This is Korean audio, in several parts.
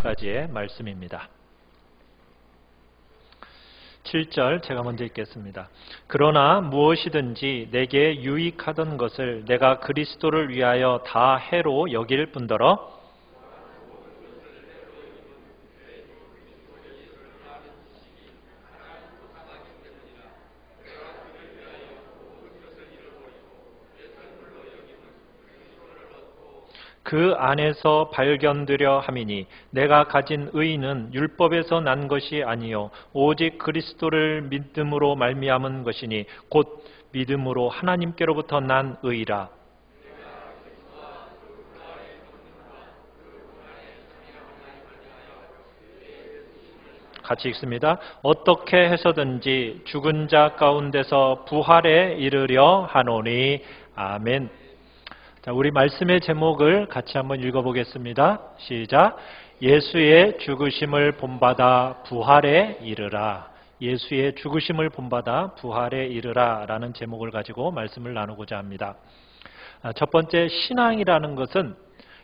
16절까지의 말씀입니다. 7절 제가 먼저 읽겠습니다. 그러나 무엇이든지 내게 유익하던 것을 내가 그리스도를 위하여 다 해로 여길 뿐더러 그 안에서 발견되려 함이니 내가 가진 의는 율법에서 난 것이 아니요 오직 그리스도를 믿음으로 말미암은 것이니 곧 믿음으로 하나님께로부터 난 의라. 같이 읽습니다. 어떻게 해서든지 죽은 자 가운데서 부활에 이르려 하노니. 아멘. 자, 우리 말씀의 제목을 같이 한번 읽어보겠습니다. 시작. 예수의 죽으심을 본받아 부활에 이르라. 예수의 죽으심을 본받아 부활에 이르라 라는 제목을 가지고 말씀을 나누고자 합니다. 첫 번째, 신앙이라는 것은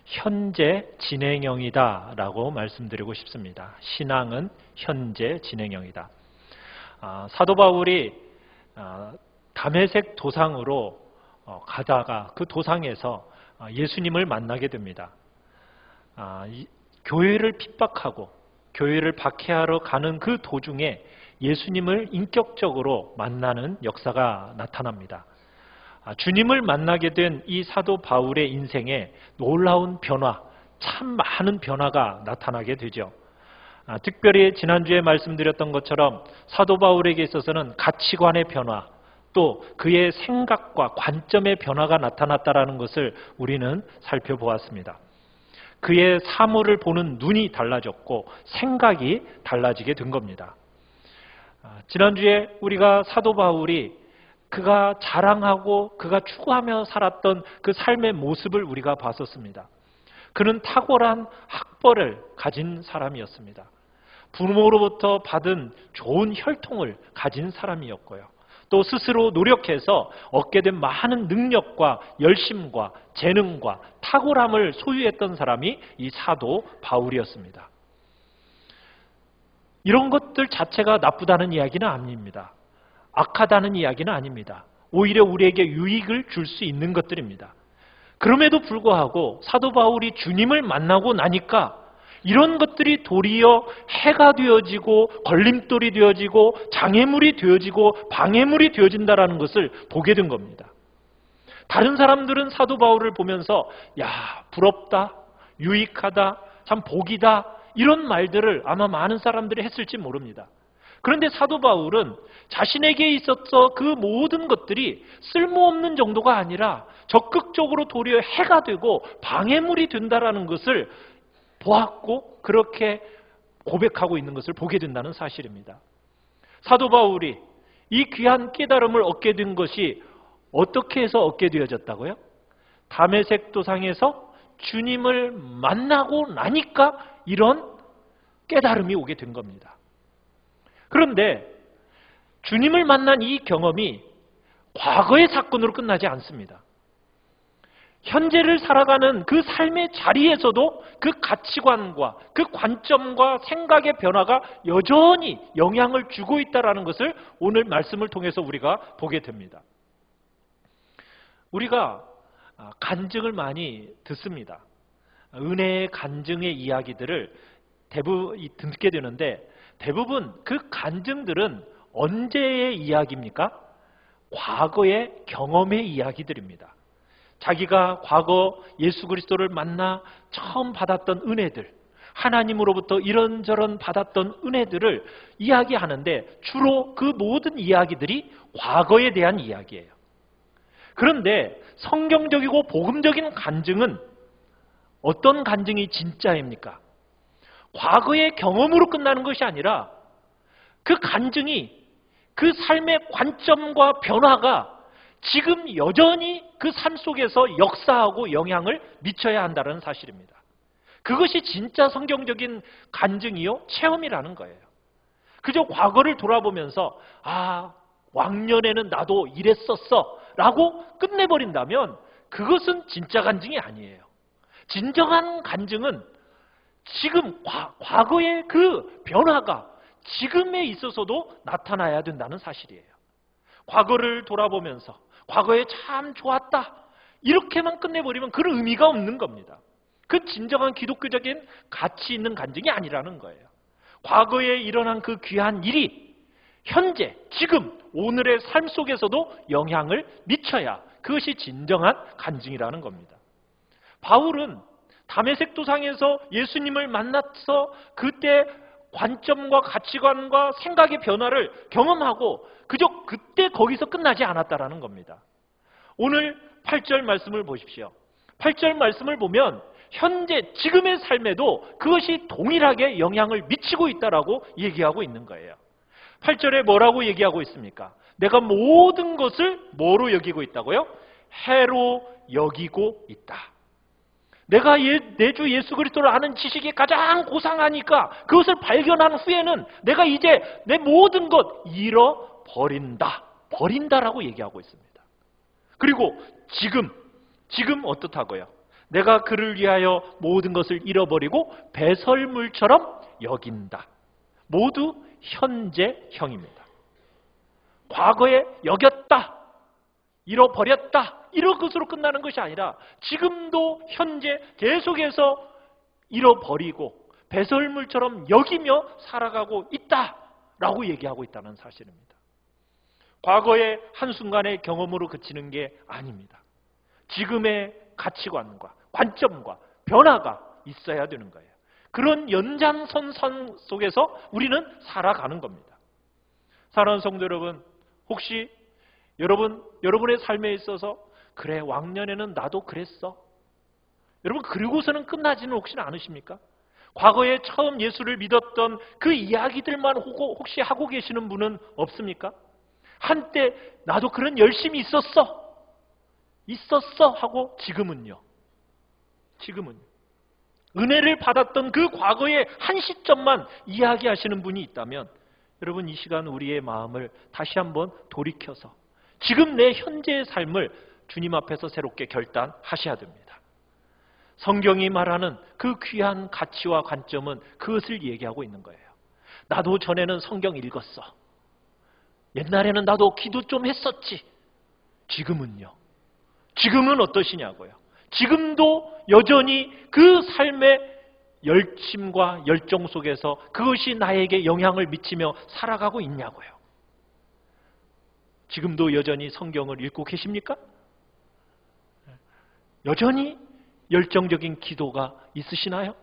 현재 진행형이다 라고 말씀드리고 싶습니다. 신앙은 현재 진행형이다. 사도 바울이 다메섹 도상으로 가다가 그 도상에서 예수님을 만나게 됩니다. 교회를 핍박하고 교회를 박해하러 가는 그 도중에 예수님을 인격적으로 만나는 역사가 나타납니다. 주님을 만나게 된 이 사도 바울의 인생에 놀라운 변화, 참 많은 변화가 나타나게 되죠. 특별히 지난주에 말씀드렸던 것처럼 사도 바울에게 있어서는 가치관의 변화, 또 그의 생각과 관점의 변화가 나타났다는 것을 우리는 살펴보았습니다. 그의 사물을 보는 눈이 달라졌고 생각이 달라지게 된 겁니다. 지난주에 우리가 사도 바울이 그가 자랑하고 그가 추구하며 살았던 그 삶의 모습을 우리가 봤었습니다. 그는 탁월한 학벌을 가진 사람이었습니다. 부모로부터 받은 좋은 혈통을 가진 사람이었고요. 또 스스로 노력해서 얻게 된 많은 능력과 열심과 재능과 탁월함을 소유했던 사람이 이 사도 바울이었습니다. 이런 것들 자체가 나쁘다는 이야기는 아닙니다. 악하다는 이야기는 아닙니다. 오히려 우리에게 유익을 줄 수 있는 것들입니다. 그럼에도 불구하고 사도 바울이 주님을 만나고 나니까 이런 것들이 도리어 해가 되어지고 걸림돌이 되어지고 장애물이 되어지고 방해물이 되어진다는 것을 보게 된 겁니다. 다른 사람들은 사도 바울을 보면서 야, 부럽다, 유익하다, 참 복이다 이런 말들을 아마 많은 사람들이 했을지 모릅니다. 그런데 사도 바울은 자신에게 있어서 그 모든 것들이 쓸모없는 정도가 아니라 적극적으로 도리어 해가 되고 방해물이 된다는 것을 보았고 그렇게 고백하고 있는 것을 보게 된다는 사실입니다. 사도 바울이 이 귀한 깨달음을 얻게 된 것이 어떻게 해서 얻게 되어졌다고요? 다메섹 도상에서 주님을 만나고 나니까 이런 깨달음이 오게 된 겁니다. 그런데 주님을 만난 이 경험이 과거의 사건으로 끝나지 않습니다. 현재를 살아가는 그 삶의 자리에서도 그 가치관과 그 관점과 생각의 변화가 여전히 영향을 주고 있다는 것을 오늘 말씀을 통해서 우리가 보게 됩니다. 우리가 간증을 많이 듣습니다. 은혜의 간증의 이야기들을 대부분 듣게 되는데 대부분 그 간증들은 언제의 이야기입니까? 과거의 경험의 이야기들입니다. 자기가 과거 예수 그리스도를 만나 처음 받았던 은혜들, 하나님으로부터 이런저런 받았던 은혜들을 이야기하는데 주로 그 모든 이야기들이 과거에 대한 이야기예요. 그런데 성경적이고 복음적인 간증은 어떤 간증이 진짜입니까? 과거의 경험으로 끝나는 것이 아니라 그 간증이 그 삶의 관점과 변화가 지금 여전히 그 삶 속에서 역사하고 영향을 미쳐야 한다는 사실입니다. 그것이 진짜 성경적인 간증이요, 체험이라는 거예요. 그저 과거를 돌아보면서 왕년에는 나도 이랬었어 라고 끝내버린다면 그것은 진짜 간증이 아니에요. 진정한 간증은 지금 과거의 그 변화가 지금에 있어서도 나타나야 된다는 사실이에요. 과거를 돌아보면서 과거에 참 좋았다 이렇게만 끝내버리면 그런 의미가 없는 겁니다. 그 진정한 기독교적인 가치 있는 간증이 아니라는 거예요. 과거에 일어난 그 귀한 일이 현재, 지금, 오늘의 삶 속에서도 영향을 미쳐야 그것이 진정한 간증이라는 겁니다. 바울은 다메섹 도상에서 예수님을 만나서 그때 관점과 가치관과 생각의 변화를 경험하고 그저 그때 거기서 끝나지 않았다라는 겁니다. 오늘 8절 말씀을 보십시오. 8절 말씀을 보면 현재 지금의 삶에도 그것이 동일하게 영향을 미치고 있다라고 얘기하고 있는 거예요. 8절에 뭐라고 얘기하고 있습니까? 내가 모든 것을 뭐로 여기고 있다고요? 해로 여기고 있다. 내가 내 주 예수 그리스도를 아는 지식이 가장 고상하니까 그것을 발견한 후에는 내가 이제 내 모든 것 잃어버린다. 버린다라고 얘기하고 있습니다. 그리고 지금 어떻다고요? 내가 그를 위하여 모든 것을 잃어버리고 배설물처럼 여긴다. 모두 현재형입니다. 과거에 여겼다, 잃어버렸다 이런 것으로 끝나는 것이 아니라 지금도 현재 계속해서 잃어버리고 배설물처럼 여기며 살아가고 있다라고 얘기하고 있다는 사실입니다. 과거의 한순간의 경험으로 그치는 게 아닙니다. 지금의 가치관과 관점과 변화가 있어야 되는 거예요. 그런 연장선상 속에서 우리는 살아가는 겁니다. 사랑하는 성도 여러분, 혹시 여러분의 삶에 있어서 그래 왕년에는 나도 그랬어. 여러분 그리고서는 끝나지는 혹시나 않으십니까? 과거에 처음 예수를 믿었던 그 이야기들만 혹시 하고 계시는 분은 없습니까? 한때 나도 그런 열심이 있었어 하고 지금은요. 은혜를 받았던 그 과거의 한 시점만 이야기하시는 분이 있다면 여러분 이 시간 우리의 마음을 다시 한번 돌이켜서 지금 내 현재의 삶을 주님 앞에서 새롭게 결단하셔야 됩니다. 성경이 말하는 그 귀한 가치와 관점은 그것을 얘기하고 있는 거예요. 나도 전에는 성경 읽었어. 옛날에는 나도 기도 좀 했었지. 지금은요. 지금은 어떠시냐고요. 지금도 여전히 그 삶의 열심과 열정 속에서 그것이 나에게 영향을 미치며 살아가고 있냐고요. 지금도 여전히 성경을 읽고 계십니까? 여전히 열정적인 기도가 있으시나요?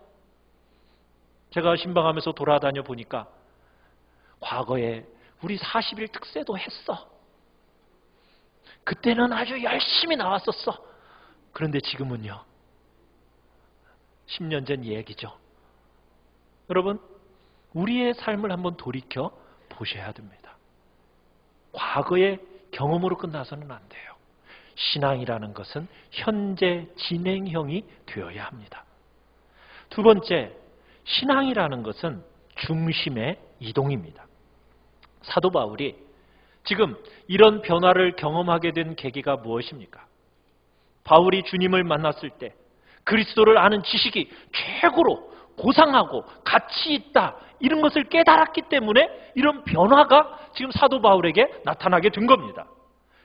제가 신방하면서 돌아다녀 보니까 과거에 우리 40일 특세도 했어. 그때는 아주 열심히 나왔었어. 그런데 지금은요. 10년 전 얘기죠. 여러분, 우리의 삶을 한번 돌이켜 보셔야 됩니다. 과거의 경험으로 끝나서는 안 돼요. 신앙이라는 것은 현재 진행형이 되어야 합니다. 두 번째, 신앙이라는 것은 중심의 이동입니다. 사도 바울이 지금 이런 변화를 경험하게 된 계기가 무엇입니까? 바울이 주님을 만났을 때 그리스도를 아는 지식이 최고로 고상하고 가치 있다 이런 것을 깨달았기 때문에 이런 변화가 지금 사도 바울에게 나타나게 된 겁니다.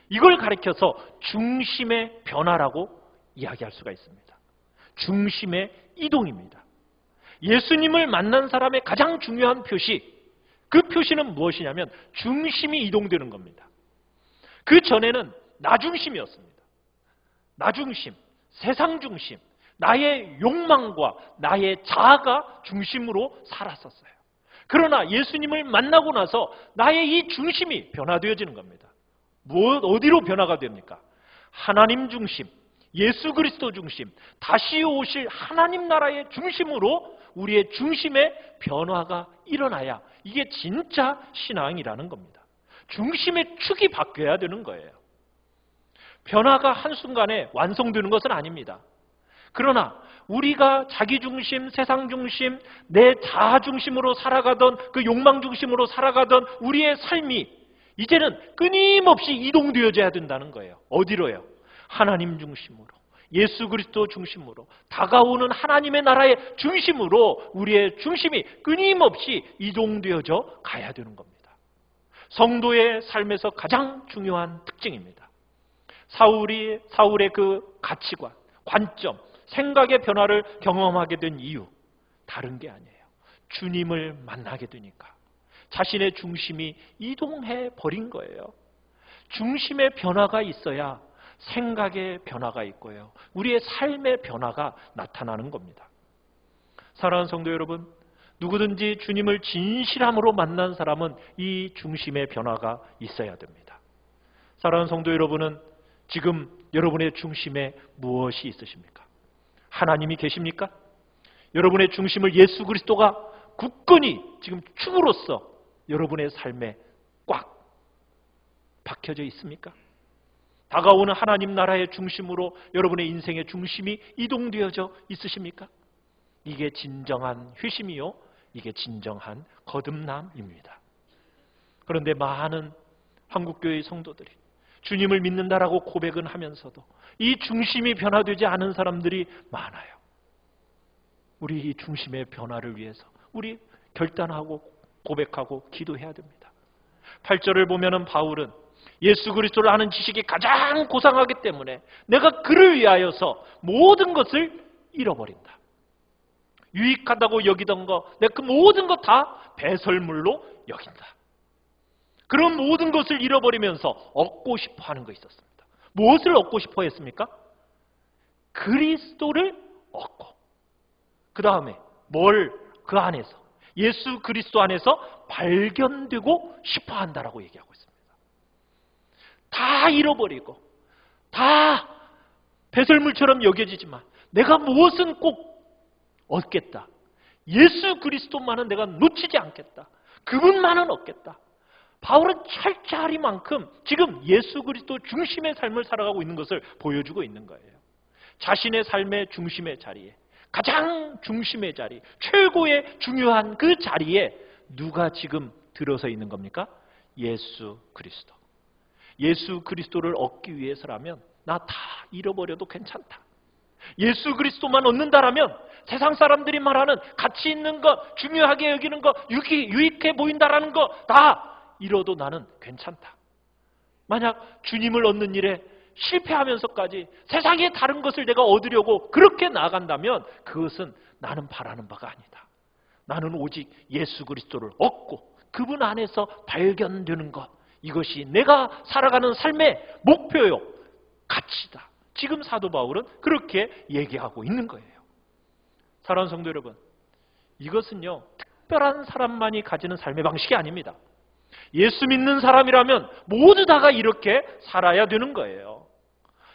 이걸 가리켜서 중심의 변화라고 이야기할 수가 있습니다. 중심의 이동입니다. 예수님을 만난 사람의 가장 중요한 표시, 그 표시는 무엇이냐면 중심이 이동되는 겁니다. 그 전에는 나 중심이었습니다. 나 중심, 세상 중심, 나의 욕망과 나의 자아가 중심으로 살았었어요. 그러나 예수님을 만나고 나서 나의 이 중심이 변화되어지는 겁니다. 어디로 변화가 됩니까? 하나님 중심, 예수 그리스도 중심, 다시 오실 하나님 나라의 중심으로 우리의 중심의 변화가 일어나야 이게 진짜 신앙이라는 겁니다. 중심의 축이 바뀌어야 되는 거예요. 변화가 한순간에 완성되는 것은 아닙니다. 그러나 우리가 자기 중심, 세상 중심, 내 자아 중심으로 살아가던 그 욕망 중심으로 살아가던 우리의 삶이 이제는 끊임없이 이동되어져야 된다는 거예요. 어디로요? 하나님 중심으로, 예수 그리스도 중심으로 다가오는 하나님의 나라의 중심으로 우리의 중심이 끊임없이 이동되어져 가야 되는 겁니다. 성도의 삶에서 가장 중요한 특징입니다. 사울의 그 가치관, 관점, 생각의 변화를 경험하게 된 이유, 다른 게 아니에요. 주님을 만나게 되니까 자신의 중심이 이동해 버린 거예요. 중심의 변화가 있어야 생각의 변화가 있고요. 우리의 삶의 변화가 나타나는 겁니다. 사랑하는 성도 여러분, 누구든지 주님을 진실함으로 만난 사람은 이 중심의 변화가 있어야 됩니다. 사랑하는 성도 여러분은 지금 여러분의 중심에 무엇이 있으십니까? 하나님이 계십니까? 여러분의 중심을 예수 그리스도가 굳건히 지금 축으로서 여러분의 삶에 꽉 박혀져 있습니까? 다가오는 하나님 나라의 중심으로 여러분의 인생의 중심이 이동되어져 있으십니까? 이게 진정한 회심이요, 이게 진정한 거듭남입니다. 그런데 많은 한국교회의 성도들이 주님을 믿는다라고 고백은 하면서도 이 중심이 변화되지 않은 사람들이 많아요. 우리 이 중심의 변화를 위해서 우리 결단하고 고백하고 기도해야 됩니다. 8절을 보면은 바울은 예수 그리스도를 아는 지식이 가장 고상하기 때문에 내가 그를 위하여서 모든 것을 잃어버린다. 유익하다고 여기던 거, 내가 그 모든 것 다 배설물로 여긴다. 그런 모든 것을 잃어버리면서 얻고 싶어 하는 거 있었습니다. 무엇을 얻고 싶어 했습니까? 그리스도를 얻고, 그 다음에 뭘 그 안에서, 예수 그리스도 안에서 발견되고 싶어 한다라고 얘기하고 있습니다. 다 잃어버리고 다 배설물처럼 여겨지지만 내가 무엇은 꼭 얻겠다. 예수 그리스도만은 내가 놓치지 않겠다. 그분만은 얻겠다. 바울은 철저하리만큼 지금 예수 그리스도 중심의 삶을 살아가고 있는 것을 보여주고 있는 거예요. 자신의 삶의 중심의 자리에, 가장 중심의 자리, 최고의 중요한 그 자리에 누가 지금 들어서 있는 겁니까? 예수 그리스도. 예수 그리스도를 얻기 위해서라면 나 다 잃어버려도 괜찮다. 예수 그리스도만 얻는다라면 세상 사람들이 말하는 가치 있는 것, 중요하게 여기는 것, 유익해 보인다라는 거 다 잃어도 나는 괜찮다. 만약 주님을 얻는 일에 실패하면서까지 세상의 다른 것을 내가 얻으려고 그렇게 나아간다면 그것은 나는 바라는 바가 아니다. 나는 오직 예수 그리스도를 얻고 그분 안에서 발견되는 것, 이것이 내가 살아가는 삶의 목표요, 가치다. 지금 사도 바울은 그렇게 얘기하고 있는 거예요. 사랑하는 성도 여러분, 이것은요 특별한 사람만이 가지는 삶의 방식이 아닙니다. 예수 믿는 사람이라면 모두 다가 이렇게 살아야 되는 거예요.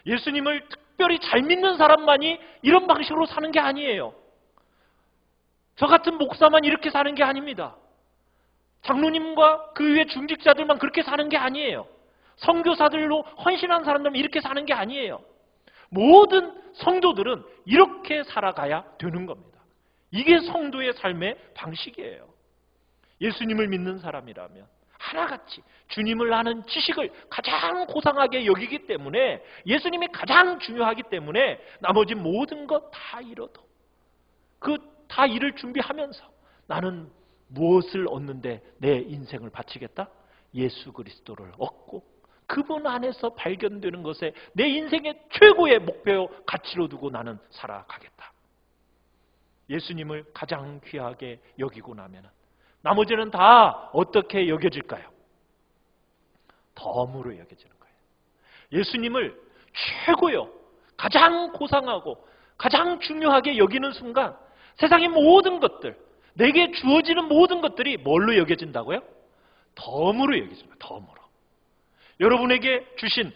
예수님을 특별히 잘 믿는 사람만이 이런 방식으로 사는 게 아니에요. 저 같은 목사만 이렇게 사는 게 아닙니다. 장로님과 그 위에 중직자들만 그렇게 사는 게 아니에요. 선교사들로 헌신한 사람들만 이렇게 사는 게 아니에요. 모든 성도들은 이렇게 살아가야 되는 겁니다. 이게 성도의 삶의 방식이에요. 예수님을 믿는 사람이라면 하나같이 주님을 아는 지식을 가장 고상하게 여기기 때문에, 예수님이 가장 중요하기 때문에 나머지 모든 것 다 잃어도 그 다 잃을 준비하면서 나는 무엇을 얻는데 내 인생을 바치겠다? 예수 그리스도를 얻고 그분 안에서 발견되는 것에 내 인생의 최고의 목표 가치로 두고 나는 살아가겠다. 예수님을 가장 귀하게 여기고 나면 나머지는 다 어떻게 여겨질까요? 덤으로 여겨지는 거예요. 예수님을 최고요, 가장 고상하고 가장 중요하게 여기는 순간 세상의 모든 것들, 내게 주어지는 모든 것들이 뭘로 여겨진다고요? 덤으로 여겨집니다. 덤으로. 여러분에게 주신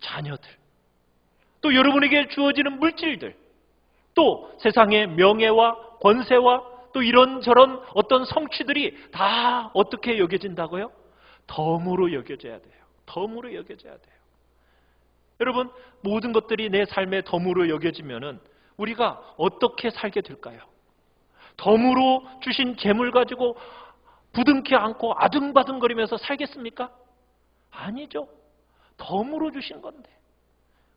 자녀들, 또 여러분에게 주어지는 물질들, 또 세상의 명예와 권세와 또 이런저런 어떤 성취들이 다 어떻게 여겨진다고요? 덤으로 여겨져야 돼요. 덤으로 여겨져야 돼요. 여러분, 모든 것들이 내 삶의 덤으로 여겨지면은 우리가 어떻게 살게 될까요? 덤으로 주신 재물 가지고 부둥켜 안고 아등바등거리면서 살겠습니까? 아니죠. 덤으로 주신 건데.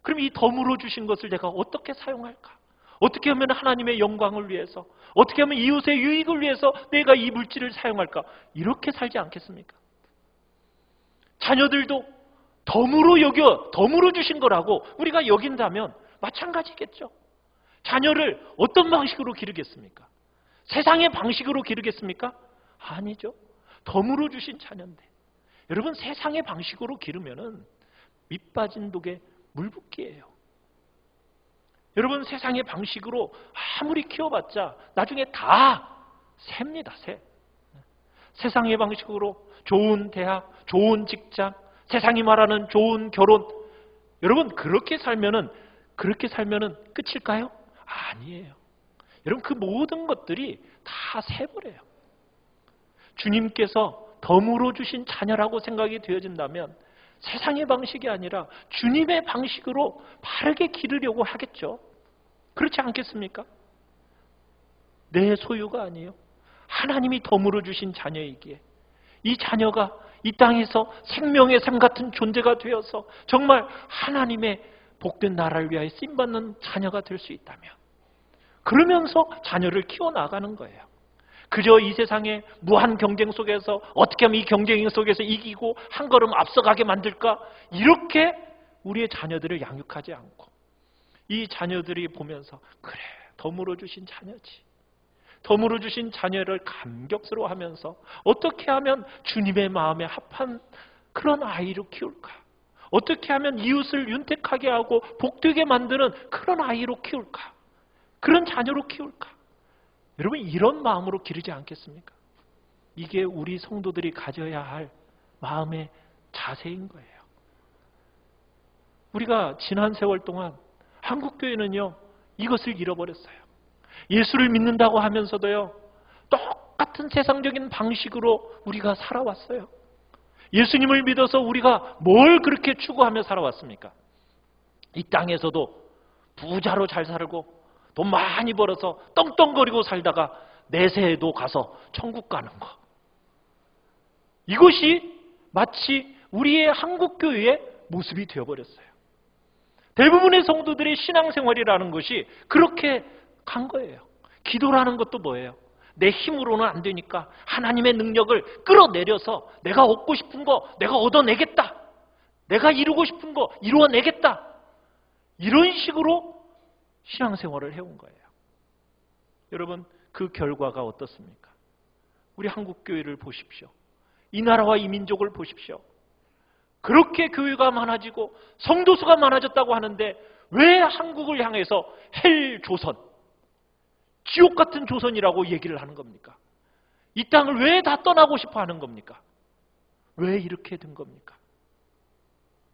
그럼 이 덤으로 주신 것을 내가 어떻게 사용할까? 어떻게 하면 하나님의 영광을 위해서, 어떻게 하면 이웃의 유익을 위해서 내가 이 물질을 사용할까? 이렇게 살지 않겠습니까? 자녀들도 덤으로 주신 거라고 우리가 여긴다면 마찬가지겠죠. 자녀를 어떤 방식으로 기르겠습니까? 세상의 방식으로 기르겠습니까? 아니죠. 덤으로 주신 자녀인데. 여러분, 세상의 방식으로 기르면은 밑빠진 독에 물 붓기예요. 여러분, 세상의 방식으로 아무리 키워봤자 나중에 다 셉니다. 세상의 방식으로 좋은 대학, 좋은 직장, 세상이 말하는 좋은 결혼. 여러분, 그렇게 살면은 끝일까요? 아니에요. 여러분, 그 모든 것들이 다 새버려요. 주님께서 덤으로 주신 자녀라고 생각이 되어진다면 세상의 방식이 아니라 주님의 방식으로 바르게 기르려고 하겠죠. 그렇지 않겠습니까? 내 소유가 아니에요. 하나님이 덤으로 주신 자녀이기에 이 자녀가 이 땅에서 생명의 샘 같은 존재가 되어서 정말 하나님의 복된 나라를 위하여 쓰임받는 자녀가 될 수 있다면, 그러면서 자녀를 키워나가는 거예요. 그저 이 세상의 무한 경쟁 속에서 어떻게 하면 이 경쟁 속에서 이기고 한 걸음 앞서가게 만들까? 이렇게 우리의 자녀들을 양육하지 않고 이 자녀들이 보면서 그래, 덤으로 주신 자녀지. 덤으로 주신 자녀를 감격스러워하면서 어떻게 하면 주님의 마음에 합한 그런 아이로 키울까? 어떻게 하면 이웃을 윤택하게 하고 복되게 만드는 그런 아이로 키울까? 그런 자녀로 키울까? 여러분, 이런 마음으로 기르지 않겠습니까? 이게 우리 성도들이 가져야 할 마음의 자세인 거예요. 우리가 지난 세월 동안 한국교회는요, 이것을 잃어버렸어요. 예수를 믿는다고 하면서도요, 똑같은 세상적인 방식으로 우리가 살아왔어요. 예수님을 믿어서 우리가 뭘 그렇게 추구하며 살아왔습니까? 이 땅에서도 부자로 잘 살고 돈 많이 벌어서 떵떵거리고 살다가 내세에도 가서 천국 가는 거. 이것이 마치 우리의 한국교회의 모습이 되어버렸어요. 대부분의 성도들의 신앙생활이라는 것이 그렇게 간 거예요. 기도라는 것도 뭐예요? 내 힘으로는 안 되니까 하나님의 능력을 끌어내려서 내가 얻고 싶은 거 내가 얻어내겠다. 내가 이루고 싶은 거 이루어내겠다. 이런 식으로 신앙생활을 해온 거예요. 여러분, 그 결과가 어떻습니까? 우리 한국교회를 보십시오. 이 나라와 이 민족을 보십시오. 그렇게 교회가 많아지고 성도수가 많아졌다고 하는데 왜 한국을 향해서 헬 조선, 지옥 같은 조선이라고 얘기를 하는 겁니까? 이 땅을 왜 다 떠나고 싶어 하는 겁니까? 왜 이렇게 된 겁니까?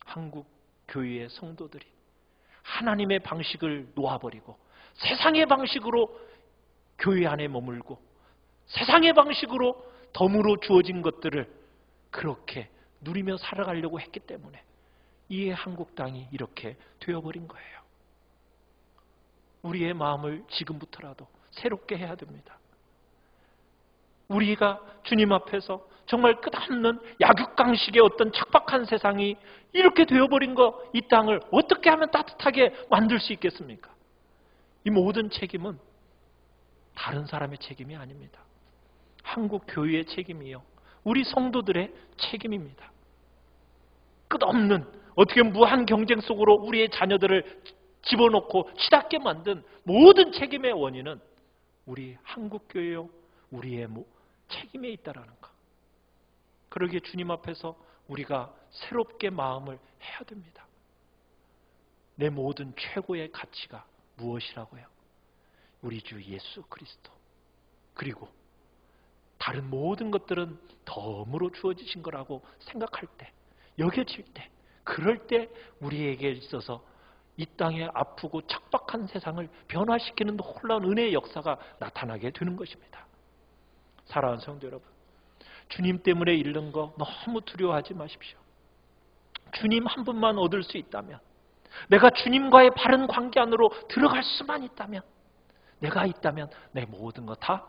한국 교회의 성도들이 하나님의 방식을 놓아버리고 세상의 방식으로 교회 안에 머물고 세상의 방식으로 덤으로 주어진 것들을 그렇게 누리며 살아가려고 했기 때문에 이 한국 땅이 이렇게 되어버린 거예요. 우리의 마음을 지금부터라도 새롭게 해야 됩니다. 우리가 주님 앞에서 정말 끝없는 약육강식의 어떤 척박한 세상이 이렇게 되어버린 거, 이 땅을 어떻게 하면 따뜻하게 만들 수 있겠습니까? 이 모든 책임은 다른 사람의 책임이 아닙니다. 한국 교회의 책임이요, 우리 성도들의 책임입니다. 끝없는 어떻게 무한 경쟁 속으로 우리의 자녀들을 집어넣고 치닫게 만든 모든 책임의 원인은 우리 한국교회요, 우리의 책임에 있다라는 것. 그러기에 주님 앞에서 우리가 새롭게 마음을 해야 됩니다. 내 모든 최고의 가치가 무엇이라고요? 우리 주 예수 그리스도. 그리고 다른 모든 것들은 덤으로 주어지신 거라고 생각할 때, 여겨질 때, 그럴 때 우리에게 있어서 이 땅에 아프고 척박한 세상을 변화시키는 놀라운 은혜의 역사가 나타나게 되는 것입니다. 사랑하는 성도 여러분, 주님 때문에 잃는 거 너무 두려워하지 마십시오. 주님 한 분만 얻을 수 있다면, 내가 주님과의 바른 관계 안으로 들어갈 수만 있다면, 내가 있다면 내 모든 거 다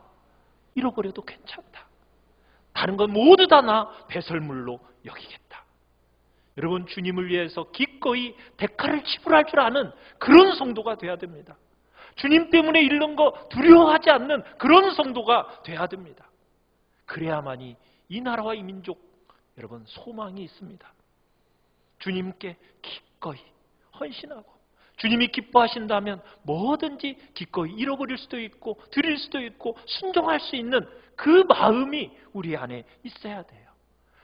잃어버려도 괜찮다. 다른 건 모두 다 나 배설물로 여기겠다. 여러분, 주님을 위해서 기꺼이 대가를 지불할 줄 아는 그런 성도가 돼야 됩니다. 주님 때문에 잃는 거 두려워하지 않는 그런 성도가 돼야 됩니다. 그래야만이 이 나라와 이 민족, 여러분, 소망이 있습니다. 주님께 기꺼이 헌신하고 주님이 기뻐하신다면 뭐든지 기꺼이 잃어버릴 수도 있고 드릴 수도 있고 순종할 수 있는 그 마음이 우리 안에 있어야 돼요.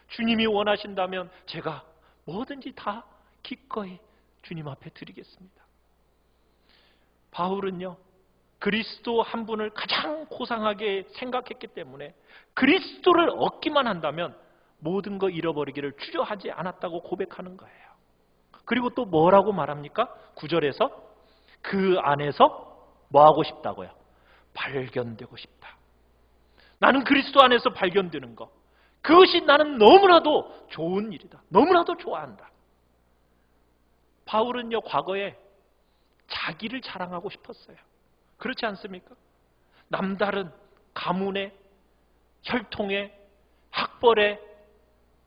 주님이 원하신다면 제가 뭐든지 다 기꺼이 주님 앞에 드리겠습니다. 바울은요, 그리스도 한 분을 가장 고상하게 생각했기 때문에 그리스도를 얻기만 한다면 모든 거 잃어버리기를 주저하지 않았다고 고백하는 거예요. 그리고 또 뭐라고 말합니까? 9절에서 그 안에서 뭐 하고 싶다고요? 발견되고 싶다. 나는 그리스도 안에서 발견되는 거, 그것이 나는 너무나도 좋은 일이다. 너무나도 좋아한다. 바울은요, 과거에 자기를 자랑하고 싶었어요. 그렇지 않습니까? 남다른 가문에, 혈통에, 학벌에,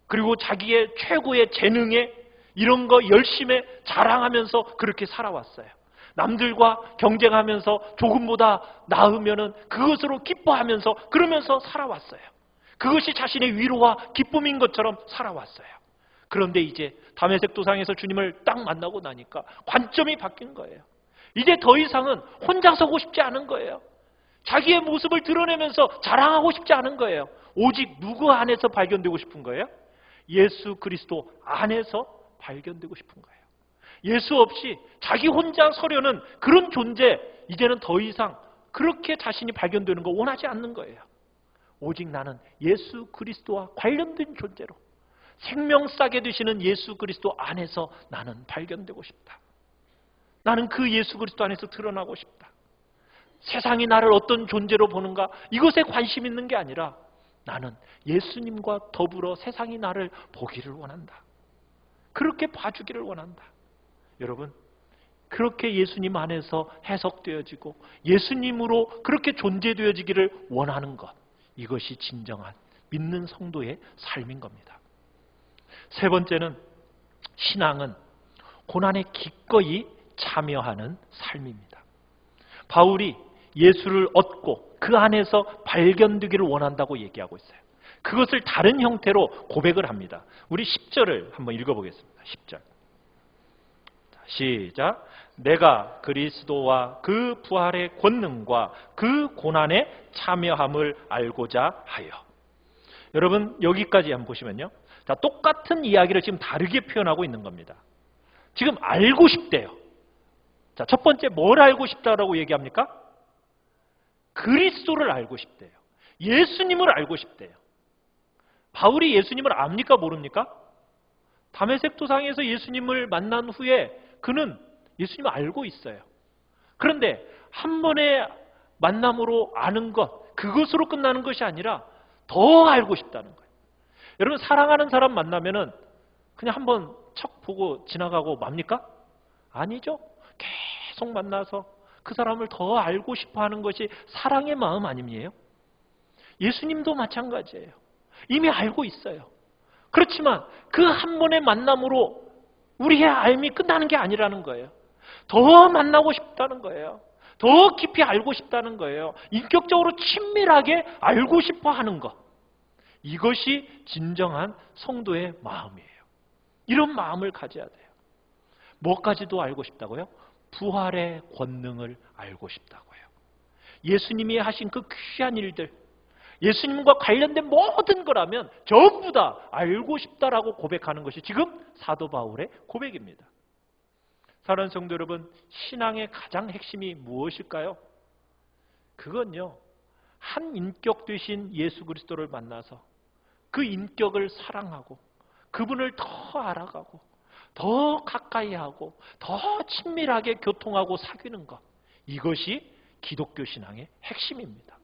그리고 자기의 최고의 재능에, 이런 거 열심히 자랑하면서 그렇게 살아왔어요. 남들과 경쟁하면서 조금보다 나으면은 그것으로 기뻐하면서 그러면서 살아왔어요. 그것이 자신의 위로와 기쁨인 것처럼 살아왔어요. 그런데 이제 다메섹 도상에서 주님을 딱 만나고 나니까 관점이 바뀐 거예요. 이제 더 이상은 혼자 서고 싶지 않은 거예요. 자기의 모습을 드러내면서 자랑하고 싶지 않은 거예요. 오직 누구 안에서 발견되고 싶은 거예요? 예수 그리스도 안에서 발견되고 싶은 거예요. 예수 없이 자기 혼자 서려는 그런 존재, 이제는 더 이상 그렇게 자신이 발견되는 거 원하지 않는 거예요. 오직 나는 예수 그리스도와 관련된 존재로 생명 싸게 되시는 예수 그리스도 안에서 나는 발견되고 싶다. 나는 그 예수 그리스도 안에서 드러나고 싶다. 세상이 나를 어떤 존재로 보는가, 이것에 관심 있는 게 아니라 나는 예수님과 더불어 세상이 나를 보기를 원한다. 그렇게 봐주기를 원한다. 여러분, 그렇게 예수님 안에서 해석되어지고 예수님으로 그렇게 존재되어지기를 원하는 것, 이것이 진정한 믿는 성도의 삶인 겁니다. 세 번째는, 신앙은 고난에 기꺼이 참여하는 삶입니다. 바울이 예수를 얻고 그 안에서 발견되기를 원한다고 얘기하고 있어요. 그것을 다른 형태로 고백을 합니다. 우리 10절을 한번 읽어보겠습니다. 10절. 시작. 내가 그리스도와 그 부활의 권능과 그 고난에 참여함을 알고자 하여. 여러분, 여기까지 한번 보시면요, 자, 똑같은 이야기를 지금 다르게 표현하고 있는 겁니다. 지금 알고 싶대요. 자, 첫 번째 뭘 알고 싶다라고 얘기합니까? 그리스도를 알고 싶대요. 예수님을 알고 싶대요. 바울이 예수님을 압니까, 모릅니까? 다메섹 도상에서 예수님을 만난 후에 그는 예수님을 알고 있어요. 그런데 한 번의 만남으로 아는 것, 그것으로 끝나는 것이 아니라 더 알고 싶다는 거예요. 여러분, 사랑하는 사람 만나면은 그냥 한번 척 보고 지나가고 맙니까? 아니죠. 계속 만나서 그 사람을 더 알고 싶어 하는 것이 사랑의 마음 아니에요? 예수님도 마찬가지예요. 이미 알고 있어요. 그렇지만 그 한 번의 만남으로 우리의 알미 끝나는 게 아니라는 거예요. 더 만나고 싶다는 거예요. 더 깊이 알고 싶다는 거예요. 인격적으로 친밀하게 알고 싶어 하는 것. 이것이 진정한 성도의 마음이에요. 이런 마음을 가져야 돼요. 뭐까지도 알고 싶다고요? 부활의 권능을 알고 싶다고요. 예수님이 하신 그 귀한 일들, 예수님과 관련된 모든 거라면 전부 다 알고 싶다라고 고백하는 것이 지금 사도 바울의 고백입니다. 사랑하는 성도 여러분, 신앙의 가장 핵심이 무엇일까요? 그건요, 한 인격 되신 예수 그리스도를 만나서 그 인격을 사랑하고 그분을 더 알아가고 더 가까이 하고 더 친밀하게 교통하고 사귀는 것, 이것이 기독교 신앙의 핵심입니다.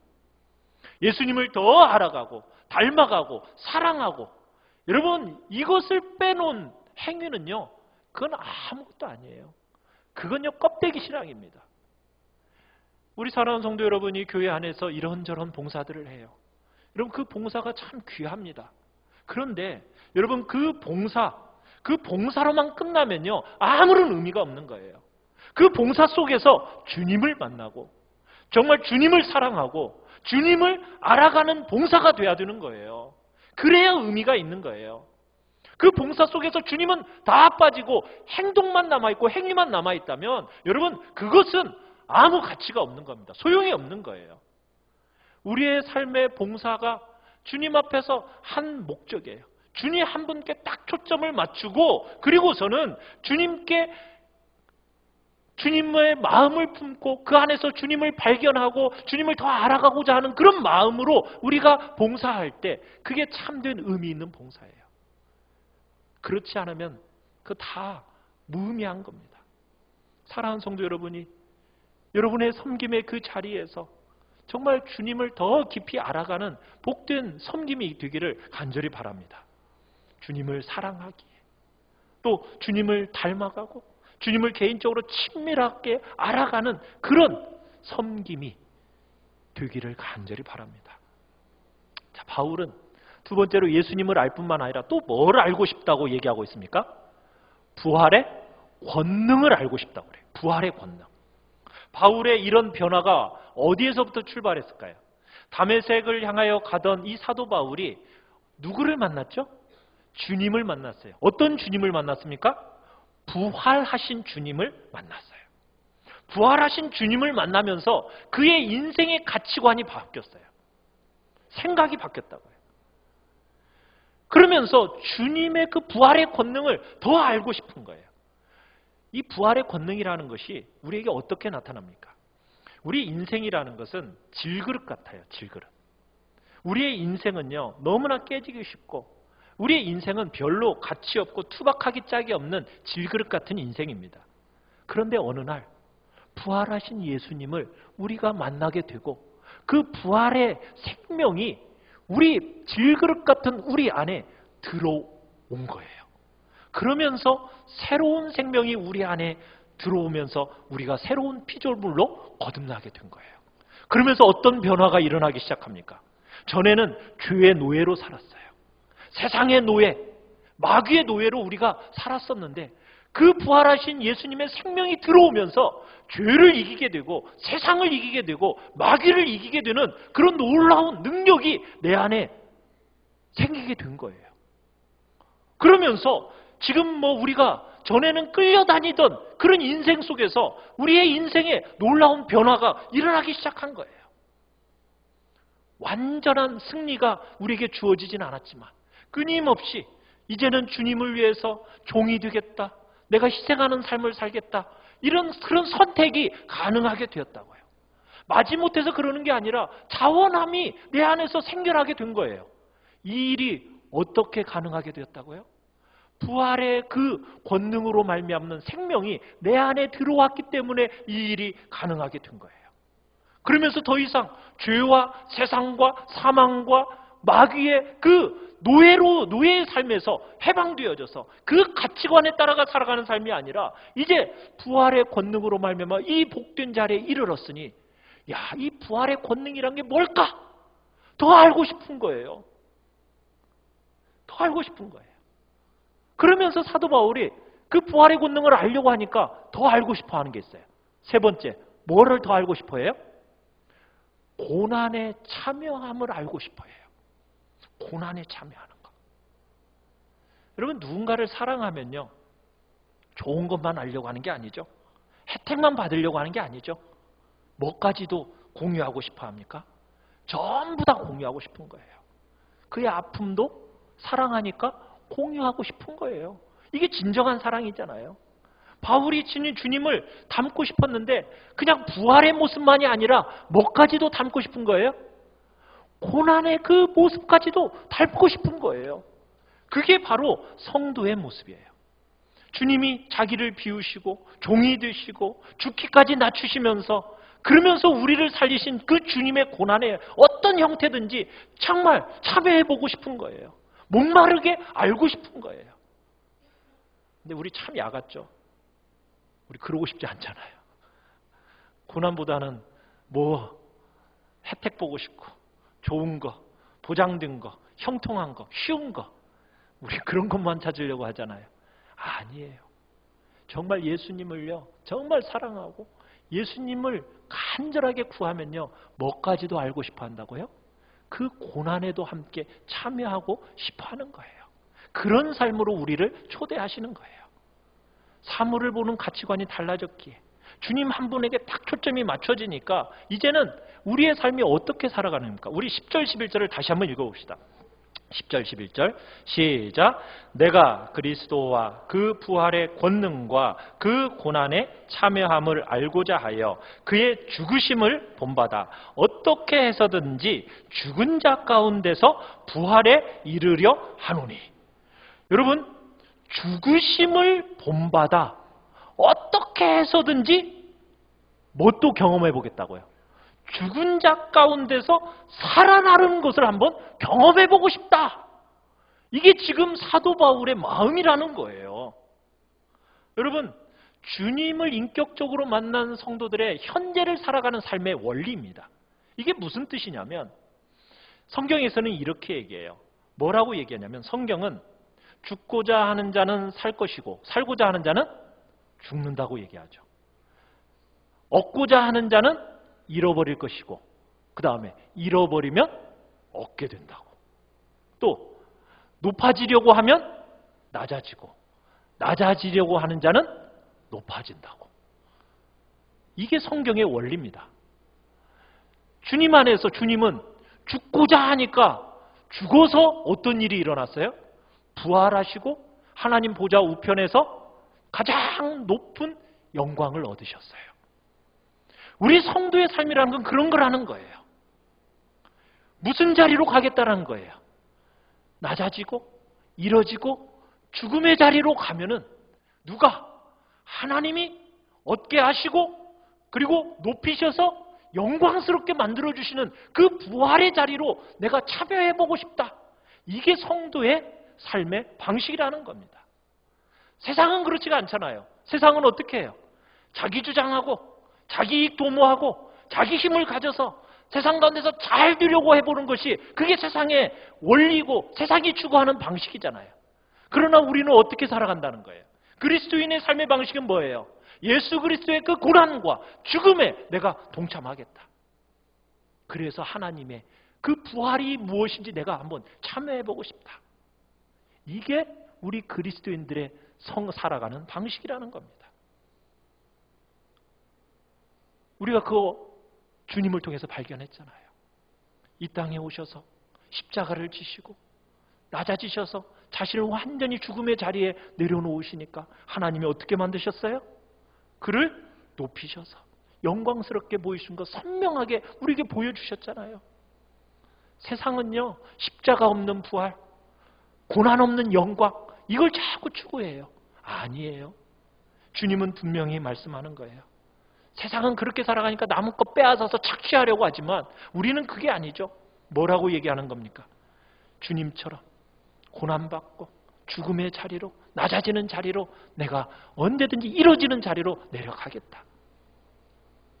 예수님을 더 알아가고 닮아가고 사랑하고, 여러분, 이것을 빼놓은 행위는요, 그건 아무것도 아니에요. 그건요, 껍데기 신앙입니다. 우리 사랑하는 성도 여러분이 교회 안에서 이런저런 봉사들을 해요. 여러분, 그 봉사가 참 귀합니다. 그런데 여러분, 그 봉사, 그 봉사로만 끝나면요, 아무런 의미가 없는 거예요. 그 봉사 속에서 주님을 만나고 정말 주님을 사랑하고 주님을 알아가는 봉사가 돼야 되는 거예요. 그래야 의미가 있는 거예요. 그 봉사 속에서 주님은 다 빠지고 행동만 남아있고 행위만 남아있다면 여러분, 그것은 아무 가치가 없는 겁니다. 소용이 없는 거예요. 우리의 삶의 봉사가 주님 앞에서 한 목적이에요. 주님 한 분께 딱 초점을 맞추고, 그리고서는 주님의 마음을 품고 그 안에서 주님을 발견하고 주님을 더 알아가고자 하는 그런 마음으로 우리가 봉사할 때 그게 참된 의미 있는 봉사예요. 그렇지 않으면 그거 다 무의미한 겁니다. 사랑하는 성도 여러분이 여러분의 섬김의 그 자리에서 정말 주님을 더 깊이 알아가는 복된 섬김이 되기를 간절히 바랍니다. 주님을 사랑하기에, 또 주님을 닮아가고 주님을 개인적으로 친밀하게 알아가는 그런 섬김이 되기를 간절히 바랍니다. 자, 바울은 두 번째로 예수님을 알 뿐만 아니라 또 뭘 알고 싶다고 얘기하고 있습니까? 부활의 권능을 알고 싶다고 그래요. 부활의 권능. 바울의 이런 변화가 어디에서부터 출발했을까요? 다메섹을 향하여 가던 이 사도 바울이 누구를 만났죠? 주님을 만났어요. 어떤 주님을 만났습니까? 부활하신 주님을 만났어요. 부활하신 주님을 만나면서 그의 인생의 가치관이 바뀌었어요. 생각이 바뀌었다고요. 그러면서 주님의 그 부활의 권능을 더 알고 싶은 거예요. 이 부활의 권능이라는 것이 우리에게 어떻게 나타납니까? 우리 인생이라는 것은 질그릇 같아요. 질그릇. 우리의 인생은요, 너무나 깨지기 쉽고 우리의 인생은 별로 가치 없고 투박하기 짝이 없는 질그릇 같은 인생입니다. 그런데 어느 날 부활하신 예수님을 우리가 만나게 되고 그 부활의 생명이 우리 질그릇 같은 우리 안에 들어온 거예요. 그러면서 새로운 생명이 우리 안에 들어오면서 우리가 새로운 피조물로 거듭나게 된 거예요. 그러면서 어떤 변화가 일어나기 시작합니까? 전에는 죄의 노예로 살았어요. 세상의 노예, 마귀의 노예로 우리가 살았었는데 그 부활하신 예수님의 생명이 들어오면서 죄를 이기게 되고 세상을 이기게 되고 마귀를 이기게 되는 그런 놀라운 능력이 내 안에 생기게 된 거예요. 그러면서 지금 우리가 전에는 끌려다니던 그런 인생 속에서 우리의 인생에 놀라운 변화가 일어나기 시작한 거예요. 완전한 승리가 우리에게 주어지진 않았지만 끊임없이 이제는 주님을 위해서 종이 되겠다, 내가 희생하는 삶을 살겠다, 그런 선택이 가능하게 되었다고요. 마지못해서 그러는 게 아니라 자원함이 내 안에서 생겨나게 된 거예요. 이 일이 어떻게 가능하게 되었다고요? 부활의 그 권능으로 말미암는 생명이 내 안에 들어왔기 때문에 이 일이 가능하게 된 거예요. 그러면서 더 이상 죄와 세상과 사망과 마귀의 그 노예의 삶에서 해방되어져서 그 가치관에 따라가 살아가는 삶이 아니라 이제 부활의 권능으로 말미암아 이 복된 자리에 이르렀으니 이 부활의 권능이란 게 뭘까? 더 알고 싶은 거예요. 더 알고 싶은 거예요. 그러면서 사도 바울이 그 부활의 권능을 알려고 하니까 더 알고 싶어 하는 게 있어요. 세 번째, 뭐를 더 알고 싶어 해요? 고난에 참여함을 알고 싶어 해요. 고난에 참여하는 거. 여러분, 누군가를 사랑하면요, 좋은 것만 알려고 하는 게 아니죠. 혜택만 받으려고 하는 게 아니죠. 뭐까지도 공유하고 싶어 합니까? 전부 다 공유하고 싶은 거예요. 그의 아픔도 사랑하니까 공유하고 싶은 거예요. 이게 진정한 사랑이잖아요. 바울이 주님을 닮고 싶었는데 그냥 부활의 모습만이 아니라 뭐까지도 닮고 싶은 거예요? 고난의 그 모습까지도 닮고 싶은 거예요. 그게 바로 성도의 모습이에요. 주님이 자기를 비우시고 종이 되시고 죽기까지 낮추시면서 그러면서 우리를 살리신 그 주님의 고난에 어떤 형태든지 정말 참여해보고 싶은 거예요. 목마르게 알고 싶은 거예요. 근데 우리 참 야같죠. 우리 그러고 싶지 않잖아요. 고난보다는 혜택 보고 싶고 좋은 거, 보장된 거, 형통한 거, 쉬운 거, 우리 그런 것만 찾으려고 하잖아요. 아니에요. 정말 예수님을요, 정말 사랑하고 예수님을 간절하게 구하면요, 뭐까지도 알고 싶어 한다고요? 그 고난에도 함께 참여하고 싶어 하는 거예요. 그런 삶으로 우리를 초대하시는 거예요. 사물을 보는 가치관이 달라졌기에 주님 한 분에게 딱 초점이 맞춰지니까 이제는 우리의 삶이 어떻게 살아가는 겁니까? 우리 10절 11절을 다시 한번 읽어봅시다. 10절 11절 시작. 내가 그리스도와 그 부활의 권능과 그 고난에 참여함을 알고자 하여 그의 죽으심을 본받아 어떻게 해서든지 죽은 자 가운데서 부활에 이르려 하노니. 여러분, 죽으심을 본받아 어떻게 해서든지 뭣도 경험해 보겠다고요? 죽은 자 가운데서 살아나는 것을 한번 경험해 보고 싶다. 이게 지금 사도 바울의 마음이라는 거예요. 여러분, 주님을 인격적으로 만난 성도들의 현재를 살아가는 삶의 원리입니다. 이게 무슨 뜻이냐면 성경에서는 이렇게 얘기해요. 뭐라고 얘기하냐면 성경은 죽고자 하는 자는 살 것이고 살고자 하는 자는 죽는다고 얘기하죠. 얻고자 하는 자는 잃어버릴 것이고 그 다음에 잃어버리면 얻게 된다고. 또 높아지려고 하면 낮아지고 낮아지려고 하는 자는 높아진다고. 이게 성경의 원리입니다. 주님 안에서 주님은 죽고자 하니까 죽어서 어떤 일이 일어났어요? 부활하시고 하나님 보좌 우편에서 가장 높은 영광을 얻으셨어요. 우리 성도의 삶이라는 건 그런 거라는 거예요. 무슨 자리로 가겠다라는 거예요? 낮아지고 이뤄지고 죽음의 자리로 가면은 누가? 하나님이 얻게 하시고 그리고 높이셔서 영광스럽게 만들어주시는 그 부활의 자리로 내가 참여해보고 싶다. 이게 성도의 삶의 방식이라는 겁니다. 세상은 그렇지가 않잖아요. 세상은 어떻게 해요? 자기 주장하고 자기 이익 도모하고 자기 힘을 가져서 세상 가운데서 잘 되려고 해보는 것이 그게 세상의 원리고 세상이 추구하는 방식이잖아요. 그러나 우리는 어떻게 살아간다는 거예요? 그리스도인의 삶의 방식은 뭐예요? 예수 그리스도의 그 고난과 죽음에 내가 동참하겠다. 그래서 하나님의 그 부활이 무엇인지 내가 한번 참여해보고 싶다. 이게 우리 그리스도인들의 살아가는 방식이라는 겁니다. 우리가 그거 주님을 통해서 발견했잖아요. 이 땅에 오셔서 십자가를 지시고 낮아지셔서 자신을 완전히 죽음의 자리에 내려놓으시니까 하나님이 어떻게 만드셨어요? 그를 높이셔서 영광스럽게 보이신 것 선명하게 우리에게 보여주셨잖아요. 세상은요, 십자가 없는 부활, 고난 없는 영광, 이걸 자꾸 추구해요. 아니에요. 주님은 분명히 말씀하는 거예요. 세상은 그렇게 살아가니까 남의 것 빼앗아서 착취하려고 하지만 우리는 그게 아니죠. 뭐라고 얘기하는 겁니까? 주님처럼 고난받고 죽음의 자리로, 낮아지는 자리로, 내가 언제든지 이루어지는 자리로 내려가겠다.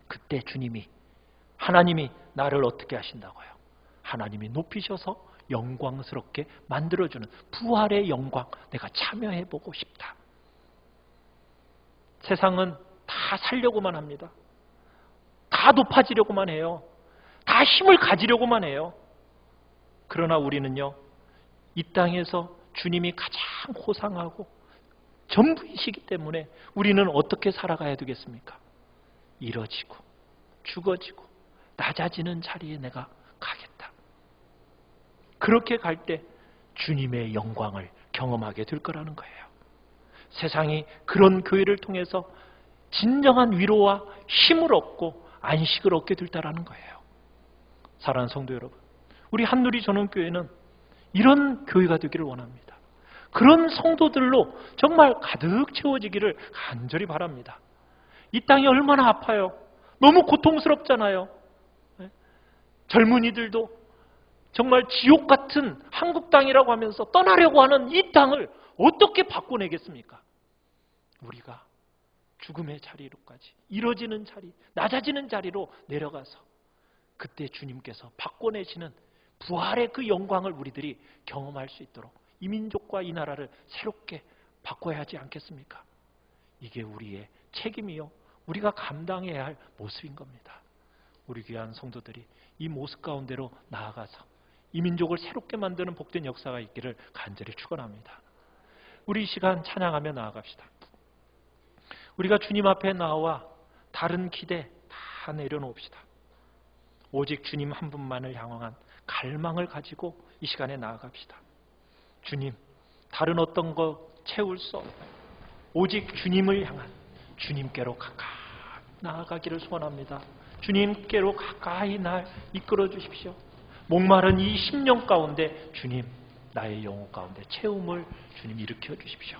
그때 주님이, 하나님이 나를 어떻게 하신다고요? 하나님이 높이셔서 영광스럽게 만들어주는 부활의 영광, 내가 참여해보고 싶다. 세상은 다 살려고만 합니다. 다 높아지려고만 해요. 다 힘을 가지려고만 해요. 그러나 우리는요, 이 땅에서 주님이 가장 호상하고 전부이시기 때문에 우리는 어떻게 살아가야 되겠습니까? 이뤄지고 죽어지고 낮아지는 자리에 내가 가겠다. 그렇게 갈 때 주님의 영광을 경험하게 될 거라는 거예요. 세상이 그런 교회를 통해서 진정한 위로와 힘을 얻고 안식을 얻게 될다라는 거예요. 사랑하는 성도 여러분, 우리 한누리 전원교회는 이런 교회가 되기를 원합니다. 그런 성도들로 정말 가득 채워지기를 간절히 바랍니다. 이 땅이 얼마나 아파요. 너무 고통스럽잖아요. 젊은이들도 정말 지옥 같은 한국 땅이라고 하면서 떠나려고 하는 이 땅을 어떻게 바꿔내겠습니까? 우리가 죽음의 자리로까지, 이뤄지는 자리, 낮아지는 자리로 내려가서 그때 주님께서 바꿔내시는 부활의 그 영광을 우리들이 경험할 수 있도록 이 민족과 이 나라를 새롭게 바꿔야 하지 않겠습니까? 이게 우리의 책임이요, 우리가 감당해야 할 모습인 겁니다. 우리 귀한 성도들이 이 모습 가운데로 나아가서 이 민족을 새롭게 만드는 복된 역사가 있기를 간절히 축원합니다. 우리 이 시간 찬양하며 나아갑시다. 우리가 주님 앞에 나와 다른 기대 다 내려놓읍시다. 오직 주님 한 분만을 향한 갈망을 가지고 이 시간에 나아갑시다. 주님, 다른 어떤 것 채울 수 없는 오직 주님을 향한 주님께로 가까이 나아가기를 소원합니다. 주님께로 가까이 날 이끌어 주십시오. 목마른 이 심령 가운데 주님, 나의 영혼 가운데 채움을 주님 일으켜 주십시오.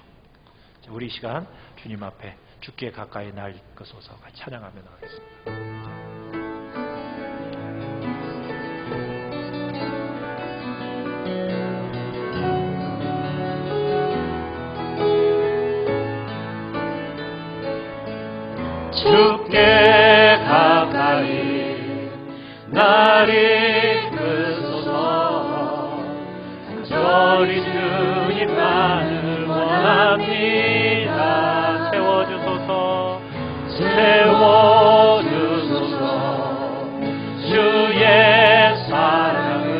우리 이 시간 주님 앞에 주께 가까이 날 이끌어서 같이 찬양하며 나가겠습니다. 주께 가까이 날 이끌소서. 간절히 주님만을 원합니다. 세워주소서. 세워주소서. 주의 사랑을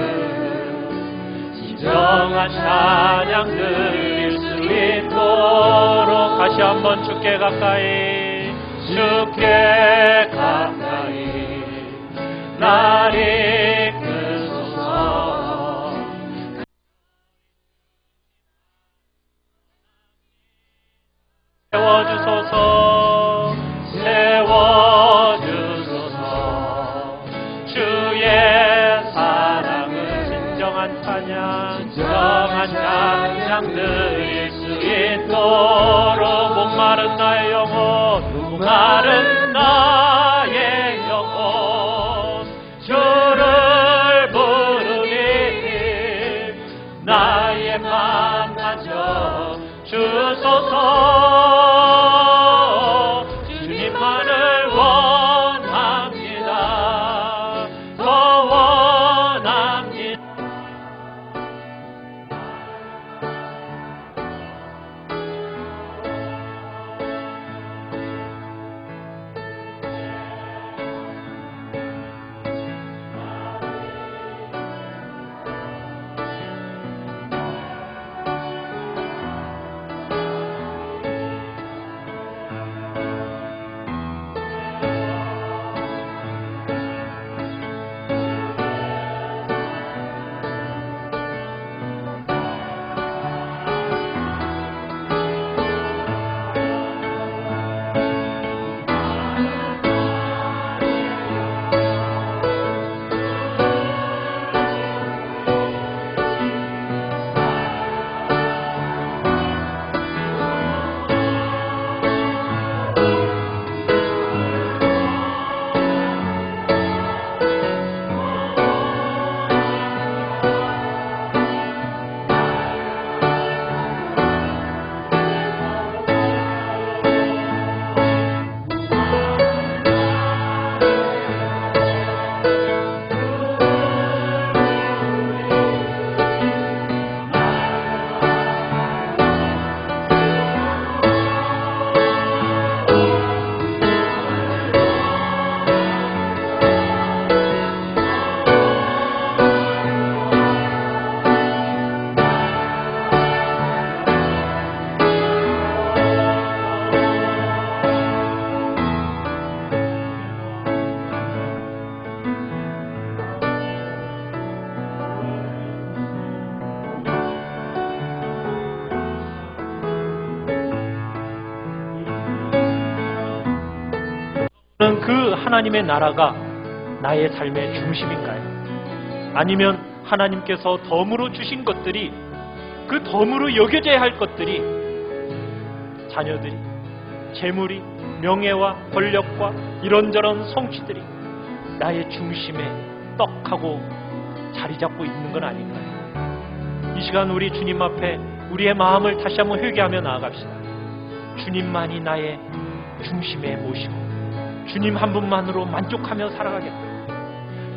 진정한 찬양 드릴 수 있도록 다시 한번 주께 가까이, 주께 가까이 날 이끌소서. 세워주소서. 세워주소서. 주의 사랑을 진정한 찬양 드릴 수 있도록 목마른 나의 영혼, 목마른 나의 영혼 주를 부르니 나의 맘 가져 주소서. 주님만을 원합니다. 더 원합니다. 그 하나님의 나라가 나의 삶의 중심인가요? 아니면 하나님께서 덤으로 주신 것들이, 그 덤으로 여겨져야 할 것들이, 자녀들이, 재물이, 명예와 권력과 이런저런 성취들이 나의 중심에 떡하고 자리 잡고 있는 건 아닌가요? 이 시간 우리 주님 앞에 우리의 마음을 다시 한번 회개하며 나아갑시다. 주님만이 나의 중심에 모시고 주님 한 분만으로 만족하며 살아가겠다.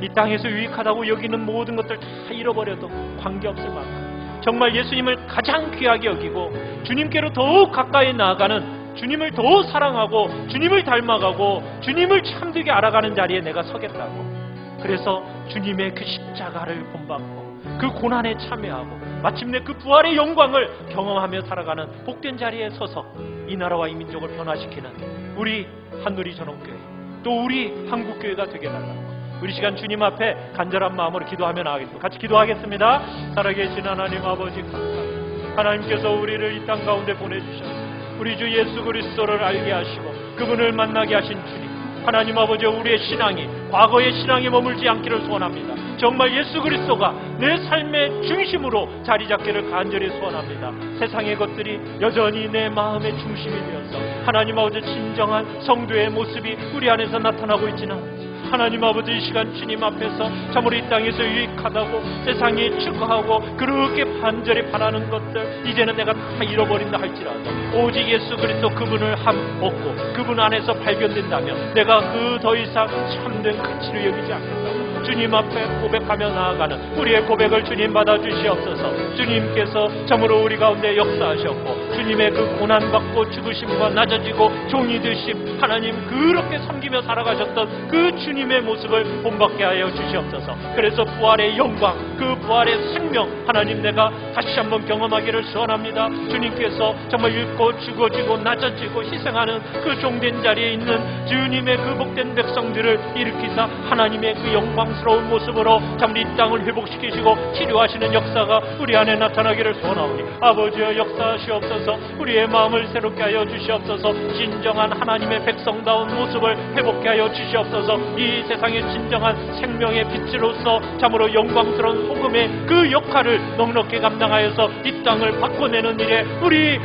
이 땅에서 유익하다고 여기는 모든 것들 다 잃어버려도 관계없을 만큼 정말 예수님을 가장 귀하게 여기고 주님께로 더욱 가까이 나아가는, 주님을 더 사랑하고 주님을 닮아가고 주님을 참되게 알아가는 자리에 내가 서겠다고. 그래서 주님의 그 십자가를 본받고 그 고난에 참여하고 마침내 그 부활의 영광을 경험하며 살아가는 복된 자리에 서서 이 나라와 이 민족을 변화시키는 우리 한누리 전원교회, 또 우리 한국교회가 되게 달라고. 우리 시간 주님 앞에 간절한 마음으로 기도하며 나가겠습니다. 같이 기도하겠습니다. 살아계신 하나님 아버지 감사합니다. 하나님께서 우리를 이 땅 가운데 보내주셔서 우리 주 예수 그리스도를 알게 하시고 그분을 만나게 하신 주님, 하나님 아버지, 우리의 신앙이 과거의 신앙에 머물지 않기를 소원합니다. 정말 예수 그리스도가 내 삶의 중심으로 자리 잡기를 간절히 소원합니다. 세상의 것들이 여전히 내 마음의 중심이 되어서 하나님 아버지 진정한 성도의 모습이 우리 안에서 나타나고 있지는, 하나님 아버지, 이 시간 주님 앞에서 참으로 이 땅에서 유익하다고 세상이 추구하고 그렇게 간절히 바라는 것들 이제는 내가 다 잃어버린다 할지라도 오직 예수 그리스도 그분을 얻고 그분 안에서 발견된다면 내가 그 더 이상 참된 가치를 여기지 않겠다고 주님 앞에 고백하며 나아가는 우리의 고백을 주님 받아주시옵소서. 주님께서 참으로 우리 가운데 역사하셨고 주님의 그 고난받고 죽으심과 낮아지고 종이 되심, 하나님 그렇게 섬기며 살아가셨던 그 주님의 모습을 본받게 하여 주시옵소서. 그래서 부활의 영광, 그 부활의 생명, 하나님 내가 다시 한번 경험하기를 소원합니다. 주님께서 정말 읽고 죽어지고 낮아지고 희생하는 그 종된 자리에 있는 주님의 그 복된 백성들을 일으키사 하나님의 그 영광스러운 모습으로 참으로 이 땅을 회복시키시고 치료하시는 역사가 우리 안에 나타나기를 소원하오니 아버지여 역사하시옵소서. 우리의 마음을 새롭게 하여 주시옵소서. 진정한 하나님의 백성다운 모습을 회복케 하여 주시옵소서. 이 세상의 진정한 생명의 빛으로서 참으로 영광스러운 소금의 그 역할을 넉넉히 감당하여서 이 땅을 바꿔내는 일에 우리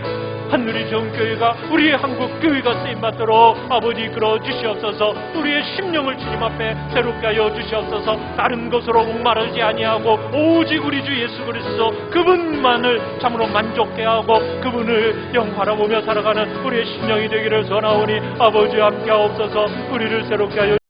한누리 전교회가, 우리 한국교회가 쓰임받도록 아버지 이끌어 주시옵소서. 우리의 심령을 주님 앞에 새롭게 하여 주시옵소서. 다른 것으로 목마르지 아니하고 오직 우리 주 예수 그리스도 그분만을 참으로 만족해 하고 그분을 영화로 보며 살아가는 우리의 심령이 되기를 소원하오니 아버지 함께 하옵소서. 우리를 새롭게 하여